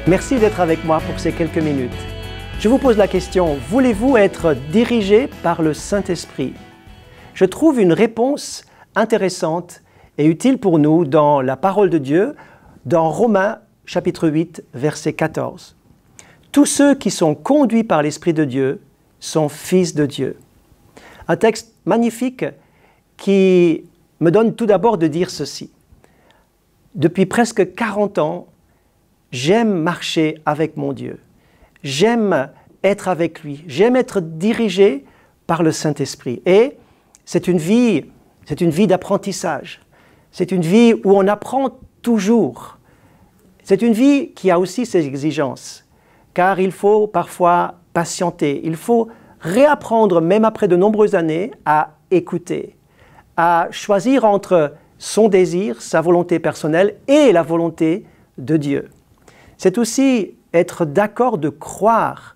Merci d'être avec moi pour ces quelques minutes. Je vous pose la question, voulez-vous être dirigé par le Saint-Esprit? Je trouve une réponse intéressante et utile pour nous dans la parole de Dieu, dans Romains chapitre 8, verset 14. Tous ceux qui sont conduits par l'Esprit de Dieu sont fils de Dieu. Un texte magnifique qui me donne tout d'abord de dire ceci. Depuis presque 40 ans, j'aime marcher avec mon Dieu. J'aime être avec lui. J'aime être dirigé par le Saint-Esprit. Et c'est une vie d'apprentissage. C'est une vie où on apprend toujours. C'est une vie qui a aussi ses exigences, car il faut parfois patienter. Il faut réapprendre, même après de nombreuses années, à écouter, à choisir entre son désir, sa volonté personnelle et la volonté de Dieu. C'est aussi être d'accord de croire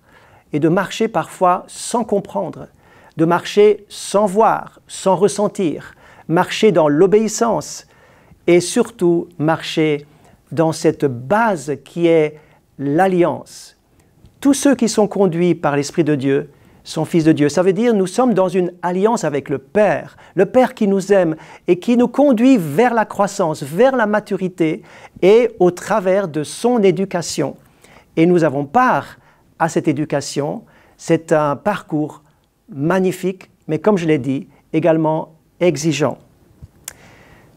et de marcher parfois sans comprendre, de marcher sans voir, sans ressentir, marcher dans l'obéissance et surtout marcher dans cette base qui est l'alliance. Tous ceux qui sont conduits par l'Esprit de Dieu sont fils de Dieu. Ça veut dire nous sommes dans une alliance avec le Père qui nous aime et qui nous conduit vers la croissance, vers la maturité et au travers de son éducation. Et nous avons part à cette éducation. C'est un parcours magnifique, mais comme je l'ai dit, également exigeant.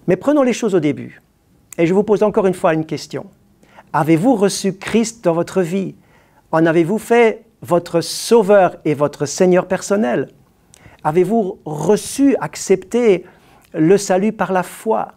Mais prenons les choses au début. Et je vous pose encore une fois une question. Avez-vous reçu Christ dans votre vie? En avez-vous fait votre Sauveur et votre Seigneur personnel? Avez-vous reçu, accepté le salut par la foi?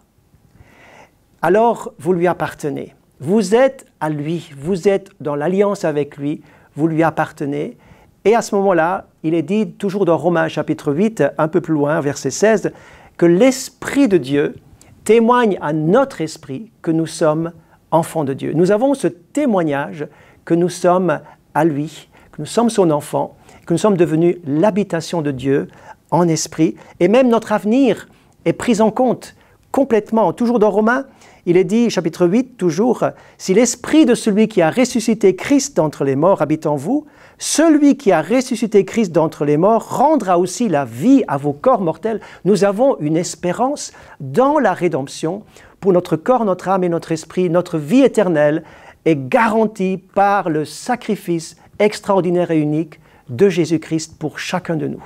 Alors, vous lui appartenez. Vous êtes à lui, vous êtes dans l'alliance avec lui, vous lui appartenez. Et à ce moment-là, il est dit, toujours dans Romains chapitre 8, un peu plus loin, verset 16, que l'Esprit de Dieu témoigne à notre esprit que nous sommes enfants de Dieu. Nous avons ce témoignage que nous sommes à lui, que nous sommes son enfant, que nous sommes devenus l'habitation de Dieu en esprit. Et même notre avenir est pris en compte complètement. Toujours dans Romains, il est dit, chapitre 8, toujours, « Si l'esprit de celui qui a ressuscité Christ d'entre les morts habite en vous, celui qui a ressuscité Christ d'entre les morts rendra aussi la vie à vos corps mortels. » Nous avons une espérance dans la rédemption pour notre corps, notre âme et notre esprit. Notre vie éternelle est garantie par le sacrifice extraordinaire et unique de Jésus-Christ pour chacun de nous.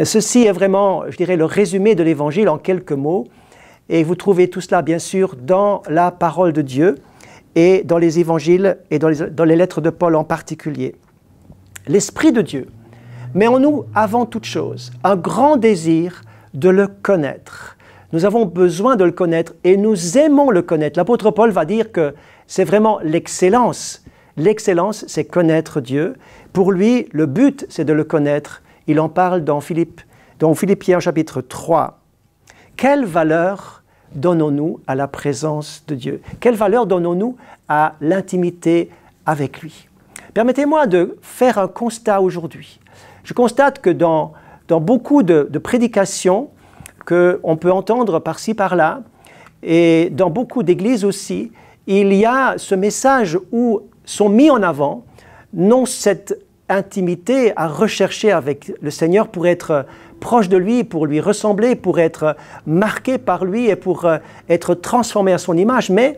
Ceci est vraiment, je dirais, le résumé de l'Évangile en quelques mots. Et vous trouvez tout cela, bien sûr, dans la parole de Dieu et dans les évangiles et dans les lettres de Paul en particulier. L'Esprit de Dieu met en nous, avant toute chose, un grand désir de le connaître. Nous avons besoin de le connaître et nous aimons le connaître. L'apôtre Paul va dire que c'est vraiment l'excellence. L'excellence, c'est connaître Dieu. Pour lui, le but, c'est de le connaître. Il en parle dans Philippiens chapitre 3. Quelle valeur donnons-nous à la présence de Dieu? Quelle valeur donnons-nous à l'intimité avec lui? Permettez-moi de faire un constat aujourd'hui. Je constate que dans beaucoup de prédications qu'on peut entendre par-ci, par-là, et dans beaucoup d'églises aussi, il y a ce message où sont mis en avant, non cette intimité à rechercher avec le Seigneur pour être proche de lui, pour lui ressembler, pour être marqué par lui et pour être transformé à son image, mais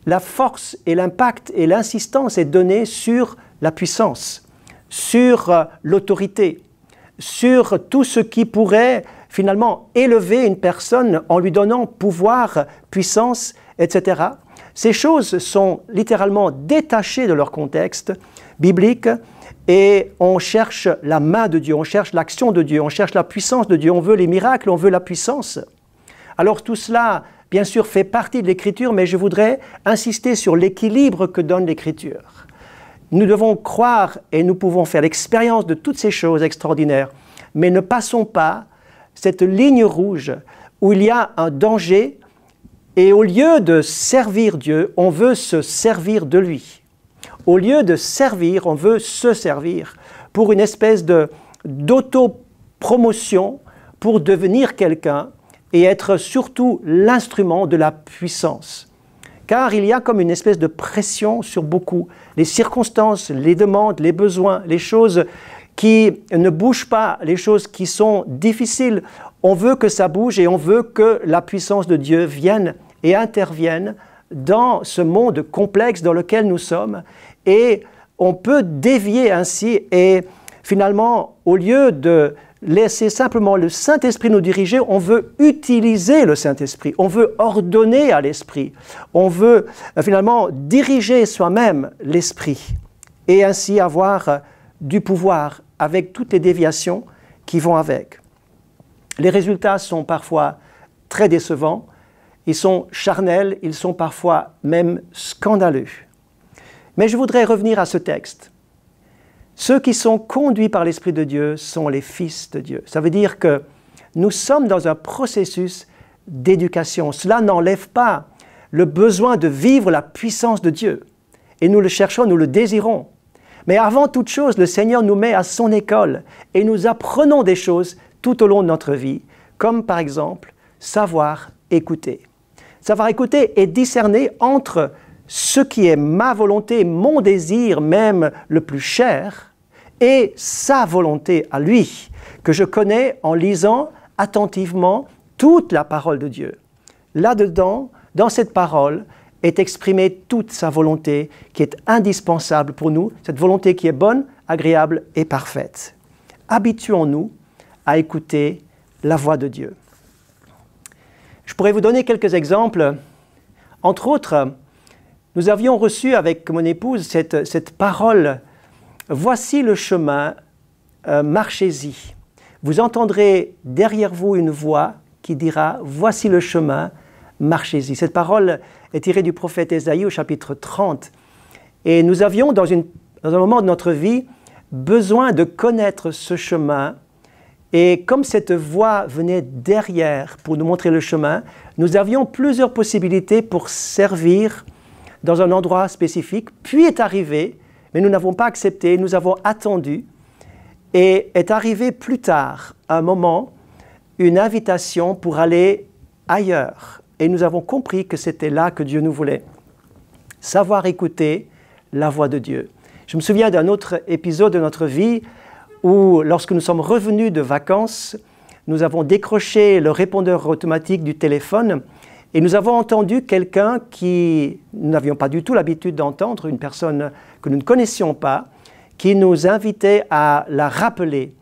la force et l'impact et l'insistance est donnée sur la puissance, sur l'autorité, sur tout ce qui pourrait finalement élever une personne en lui donnant pouvoir, puissance, etc. Ces choses sont littéralement détachées de leur contexte biblique et on cherche la main de Dieu, on cherche l'action de Dieu, on cherche la puissance de Dieu, on veut les miracles, on veut la puissance. Alors tout cela, bien sûr, fait partie de l'Écriture, mais je voudrais insister sur l'équilibre que donne l'Écriture. Nous devons croire et nous pouvons faire l'expérience de toutes ces choses extraordinaires, mais ne passons pas cette ligne rouge où il y a un danger et au lieu de servir Dieu, on veut se servir de lui. Au lieu de servir, on veut se servir pour une espèce promotion pour devenir quelqu'un et être surtout l'instrument de la puissance. Car il y a comme une espèce de pression sur beaucoup. Les circonstances, les demandes, les besoins, les choses qui ne bougent pas, les choses qui sont difficiles, on veut que ça bouge et on veut que la puissance de Dieu vienne et intervienne dans ce monde complexe dans lequel nous sommes. Et on peut dévier ainsi et finalement, au lieu de laisser simplement le Saint-Esprit nous diriger, on veut utiliser le Saint-Esprit, on veut ordonner à l'Esprit, on veut finalement diriger soi-même l'Esprit et ainsi avoir du pouvoir avec toutes les déviations qui vont avec. Les résultats sont parfois très décevants, ils sont charnels, ils sont parfois même scandaleux. Mais je voudrais revenir à ce texte. Ceux qui sont conduits par l'Esprit de Dieu sont les fils de Dieu. Ça veut dire que nous sommes dans un processus d'éducation. Cela n'enlève pas le besoin de vivre la puissance de Dieu. Et nous le cherchons, nous le désirons. Mais avant toute chose, le Seigneur nous met à son école et nous apprenons des choses tout au long de notre vie, comme par exemple savoir écouter. Savoir écouter et discerner entre ce qui est ma volonté, mon désir même le plus cher, et sa volonté à lui, que je connais en lisant attentivement toute la parole de Dieu. Là-dedans, dans cette parole, est exprimée toute sa volonté qui est indispensable pour nous, cette volonté qui est bonne, agréable et parfaite. Habituons-nous à écouter la voix de Dieu. Je pourrais vous donner quelques exemples. Entre autres, nous avions reçu avec mon épouse cette parole « Voici le chemin, marchez-y ». Vous entendrez derrière vous une voix qui dira « Voici le chemin, marchez-y ». Cette parole est tirée du prophète Ésaïe au chapitre 30. Et nous avions, dans un moment de notre vie, besoin de connaître ce chemin. Et comme cette voix venait derrière pour nous montrer le chemin, nous avions plusieurs possibilités pour servir dans un endroit spécifique. Puis est arrivé, mais nous n'avons pas accepté, nous avons attendu. Et est arrivé plus tard, un moment, une invitation pour aller ailleurs. Et nous avons compris que c'était là que Dieu nous voulait. Savoir écouter la voix de Dieu. Je me souviens d'un autre épisode de notre vie où, lorsque nous sommes revenus de vacances, nous avons décroché le répondeur automatique du téléphone et nous avons entendu quelqu'un qui nous n'avions pas du tout l'habitude d'entendre, une personne que nous ne connaissions pas, qui nous invitait à la rappeler.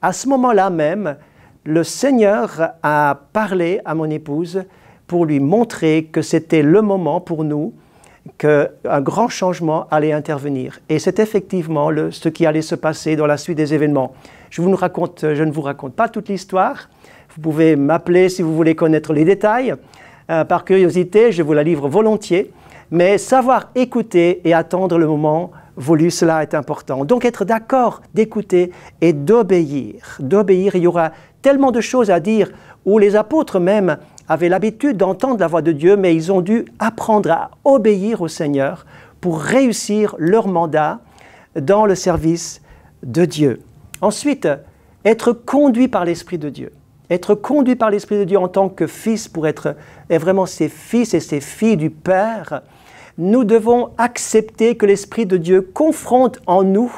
À ce moment-là même, le Seigneur a parlé à mon épouse pour lui montrer que c'était le moment pour nous, qu'un grand changement allait intervenir. Et c'est effectivement ce qui allait se passer dans la suite des événements. Je ne vous raconte pas toute l'histoire. Vous pouvez m'appeler si vous voulez connaître les détails. Par curiosité, je vous la livre volontiers. Mais savoir écouter et attendre le moment voulu, cela est important. Donc être d'accord d'écouter et d'obéir. D'obéir, il y aura tellement de choses à dire où les apôtres même avaient l'habitude d'entendre la voix de Dieu, mais ils ont dû apprendre à obéir au Seigneur pour réussir leur mandat dans le service de Dieu. Ensuite, être conduit par l'Esprit de Dieu. Être conduit par l'Esprit de Dieu en tant que fils pour être vraiment ses fils et ses filles du Père, nous devons accepter que l'Esprit de Dieu confronte en nous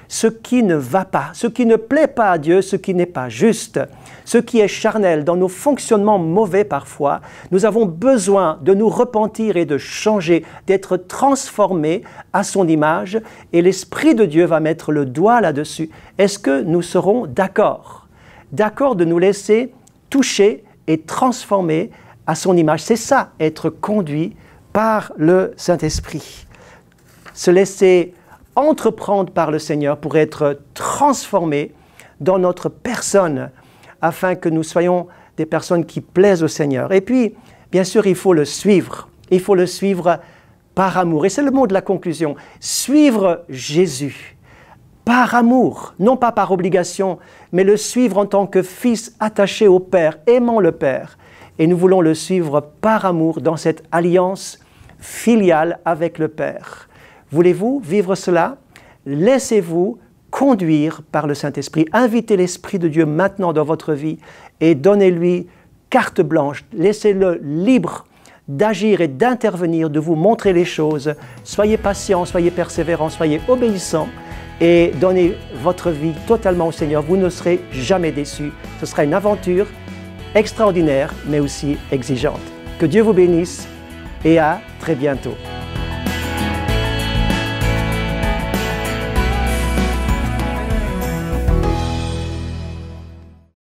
ce qui ne va pas, ce qui ne plaît pas à Dieu, ce qui n'est pas juste, ce qui est charnel, dans nos fonctionnements mauvais parfois. Nous avons besoin de nous repentir et de changer, d'être transformés à son image et l'Esprit de Dieu va mettre le doigt là-dessus. Est-ce que nous serons d'accord? D'accord de nous laisser toucher et transformer à son image. C'est ça, être conduit par le Saint-Esprit. Se laisser entreprendre par le Seigneur pour être transformés dans notre personne afin que nous soyons des personnes qui plaisent au Seigneur. Et puis, bien sûr, il faut le suivre. Il faut le suivre par amour. Et c'est le mot de la conclusion. Suivre Jésus par amour, non pas par obligation, mais le suivre en tant que fils attaché au Père, aimant le Père. Et nous voulons le suivre par amour dans cette alliance filiale avec le Père. Voulez-vous vivre cela? Laissez-vous conduire par le Saint-Esprit. Invitez l'Esprit de Dieu maintenant dans votre vie et donnez-lui carte blanche. Laissez-le libre d'agir et d'intervenir, de vous montrer les choses. Soyez patient, soyez persévérant, soyez obéissant et donnez votre vie totalement au Seigneur. Vous ne serez jamais déçus. Ce sera une aventure extraordinaire, mais aussi exigeante. Que Dieu vous bénisse et à très bientôt.